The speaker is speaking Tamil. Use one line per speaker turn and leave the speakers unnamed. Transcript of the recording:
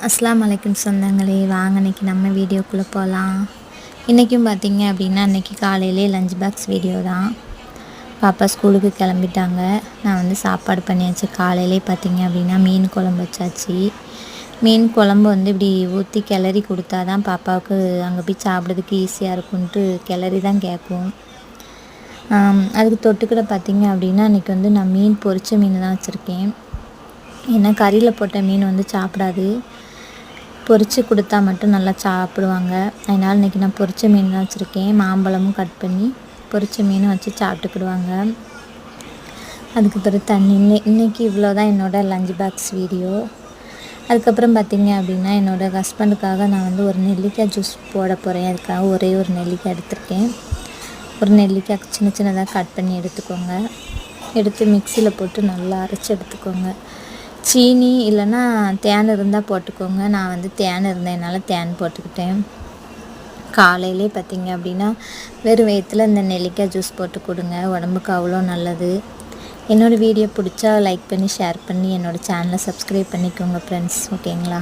அஸ்ஸலாமு அலைக்கும் சொந்தங்களே, வாங்க இன்றைக்கி நம்ம வீடியோக்குள்ளே போகலாம். இன்றைக்கும் பார்த்திங்க அப்படின்னா இன்றைக்கி காலையிலே லஞ்ச் பாக்ஸ் வீடியோ தான். பாப்பா ஸ்கூலுக்கு கிளம்பிட்டாங்க. நான் வந்து சாப்பாடு பண்ணியாச்சு. காலையிலே பார்த்திங்க அப்படின்னா மீன் குழம்பு வச்சாச்சு. மீன் குழம்பு வந்து இப்படி ஊற்றி கிளறி கொடுத்தா தான் பாப்பாவுக்கு அங்கே போய் சாப்பிட்றதுக்கு ஈஸியாக இருக்குன்ட்டு கிளறி தான் கேட்கும். அதுக்கு தொட்டுக்கிட பார்த்திங்க அப்படின்னா இன்றைக்கி வந்து நான் மீன் பொரிச்ச மீன் தான் வச்சுருக்கேன். ஏன்னா கறியில் போட்ட மீன் வந்து சாப்பிடாது, பொரித்து கொடுத்தா மட்டும் நல்லா சாப்பிடுவாங்க. அதனால் இன்றைக்கி நான் பொரிச்ச மீன் தான் வச்சுருக்கேன். மாம்பழமும் கட் பண்ணி பொரிச்ச மீனும் வச்சு சாப்பிட்டுக்கிடுவாங்க. அதுக்கு பிறகு தண்ணி. இன்றைக்கி இவ்வளோ தான் என்னோடய லஞ்ச் பாக்ஸ் வீடியோ. அதுக்கப்புறம் பார்த்திங்க அப்படின்னா என்னோடய ஹஸ்பண்டுக்காக நான் வந்து ஒரு நெல்லிக்காய் ஜூஸ் போட போகிறேன். அதுக்காக ஒரே ஒரு நெல்லிக்காய் எடுத்திருக்கேன். ஒரு நெல்லிக்காய் சின்ன சின்னதாக கட் பண்ணி எடுத்துக்கோங்க. எடுத்து மிக்சியில் போட்டு நல்லா அரைச்சி எடுத்துக்கோங்க. சீனி இல்லைன்னா தேன் இருந்தால் போட்டுக்கோங்க. நான் வந்து தேன் இருந்ததுனால தேன் போட்டுக்கிட்டேன். காலையிலே பார்த்திங்க அப்படின்னா வெறும் வயிற்றில் இந்த நெல்லிக்காய் ஜூஸ் போட்டு கொடுங்க, உடம்புக்கு அவ்வளோ நல்லது. என்னோடய வீடியோ பிடிச்சா லைக் பண்ணி ஷேர் பண்ணி என்னோடய சேனலை சப்ஸ்கிரைப் பண்ணிக்கோங்க ஃப்ரெண்ட்ஸ். ஓகேங்களா?